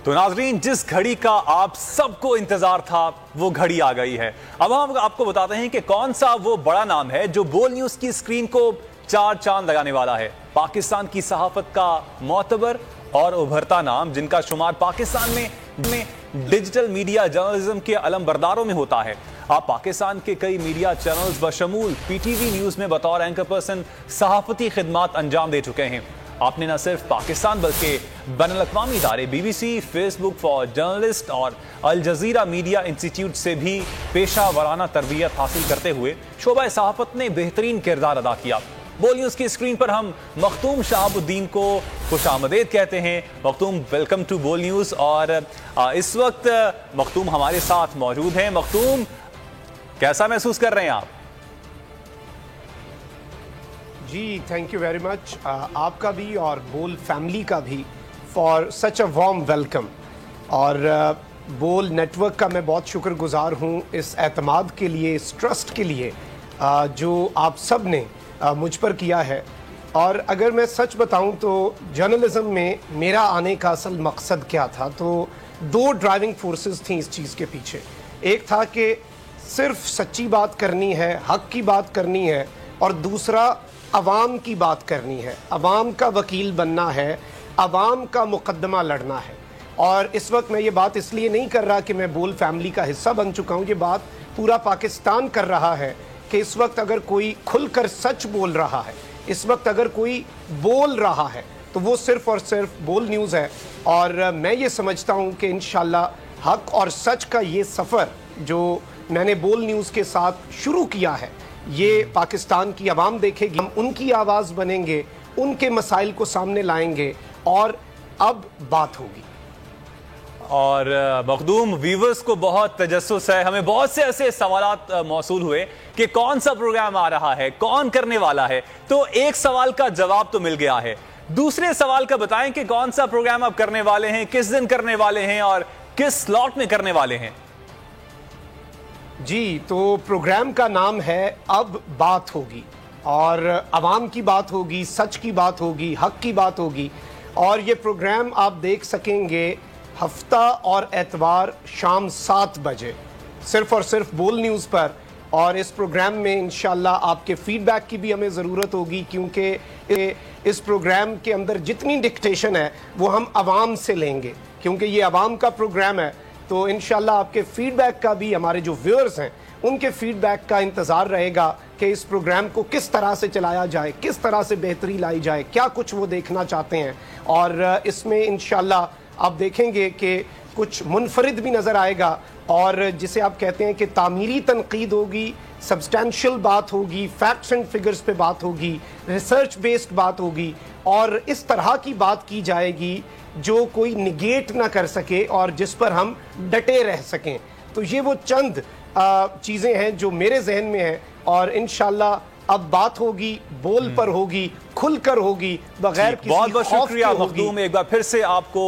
تو ناظرین، جس گھڑی کا آپ سب کو انتظار تھا وہ گھڑی آ گئی ہے۔ اب ہم آپ کو بتاتے ہیں کہ کون سا وہ بڑا نام ہے جو بول نیوز کی اسکرین کو 4 چاند لگانے والا ہے۔ پاکستان کی صحافت کا معتبر اور ابھرتا نام، جن کا شمار پاکستان میں ڈیجیٹل میڈیا جرنلزم کے علم برداروں میں ہوتا ہے۔ آپ پاکستان کے کئی میڈیا چینلز بشمول پی ٹی وی نیوز میں بطور اینکر پرسن صحافتی خدمات انجام دے چکے ہیں۔ آپ نے نہ صرف پاکستان بلکہ بین الاقوامی ادارے B B C, facebook for journalist اور الجزیرہ میڈیا انسٹیٹیوٹ سے بھی پیشہ ورانہ تربیت حاصل کرتے ہوئے شعبہ صحافت نے بہترین کردار ادا کیا۔ بول نیوز کی اسکرین پر ہم مختوم شہاب الدین کو خوش آمدید کہتے ہیں۔ مختوم، ویلکم ٹو بول نیوز۔ اور اس وقت مختوم ہمارے ساتھ موجود ہیں۔ مختوم، کیسا محسوس کر رہے ہیں آپ؟ جی تھینک یو ویری مچ، آپ کا بھی اور بول فیملی کا بھی for such a warm welcome. اور بول نیٹ ورک کا میں بہت شکر گزار ہوں اس اعتماد کے لیے، اس ٹرسٹ کے لیے جو آپ سب نے مجھ پر کیا ہے۔ اور اگر میں سچ بتاؤں تو جرنلزم میں میرا آنے کا اصل مقصد کیا تھا، تو 2 ڈرائیونگ فورسز تھیں اس چیز کے پیچھے۔ ایک تھا کہ صرف سچی بات کرنی ہے، حق کی بات کرنی ہے، اور دوسرا عوام کی بات کرنی ہے، عوام کا وکیل بننا ہے، عوام کا مقدمہ لڑنا ہے۔ اور اس وقت میں یہ بات اس لیے نہیں کر رہا کہ میں بول فیملی کا حصہ بن چکا ہوں، یہ بات پورا پاکستان کر رہا ہے کہ اس وقت اگر کوئی کھل کر سچ بول رہا ہے، اس وقت اگر کوئی بول رہا ہے، تو وہ صرف اور صرف بول نیوز ہے۔ اور میں یہ سمجھتا ہوں کہ انشاءاللہ حق اور سچ کا یہ سفر جو میں نے بول نیوز کے ساتھ شروع کیا ہے، یہ پاکستان کی عوام دیکھے گی۔ ہم ان کی آواز بنیں گے، ان کے مسائل کو سامنے لائیں گے، اور اب بات ہوگی۔ اور مخدوم، ویورز کو بہت تجسس ہے، ہمیں بہت سے ایسے سوالات موصول ہوئے کہ کون سا پروگرام آ رہا ہے، کون کرنے والا ہے۔ تو ایک سوال کا جواب تو مل گیا ہے، دوسرے سوال کا بتائیں کہ کون سا پروگرام آپ کرنے والے ہیں، کس دن کرنے والے ہیں اور کس سلاٹ میں کرنے والے ہیں؟ جی، تو پروگرام کا نام ہے اب بات ہوگی، اور عوام کی بات ہوگی، سچ کی بات ہوگی، حق کی بات ہوگی۔ اور یہ پروگرام آپ دیکھ سکیں گے ہفتہ اور اتوار شام 7 بجے، صرف اور صرف بول نیوز پر۔ اور اس پروگرام میں انشاءاللہ آپ کے فیڈ بیک کی بھی ہمیں ضرورت ہوگی، کیونکہ اس پروگرام کے اندر جتنی ڈکٹیشن ہے وہ ہم عوام سے لیں گے، کیونکہ یہ عوام کا پروگرام ہے۔ تو انشاءاللہ آپ کے فیڈ بیک کا بھی، ہمارے جو ویورز ہیں ان کے فیڈ بیک کا انتظار رہے گا کہ اس پروگرام کو کس طرح سے چلایا جائے، کس طرح سے بہتری لائی جائے، کیا کچھ وہ دیکھنا چاہتے ہیں۔ اور اس میں انشاءاللہ آپ دیکھیں گے کہ کچھ منفرد بھی نظر آئے گا، اور جسے آپ کہتے ہیں کہ تعمیری تنقید ہوگی، سبسٹینشل بات ہوگی، فیکٹس اینڈ فگرز پہ بات ہوگی، ریسرچ بیسڈ بات ہوگی، اور اس طرح کی بات کی جائے گی جو کوئی نگیٹ نہ کر سکے اور جس پر ہم ڈٹے رہ سکیں۔ تو یہ وہ چند چیزیں ہیں جو میرے ذہن میں ہیں، اور انشاءاللہ اب بات ہوگی، بول پر ہوگی، کھل کر ہوگی، بغیر کسی خوف کے ہوگی۔ بہت بہت شکریہ مخدوم، ایک بار پھر سے آپ کو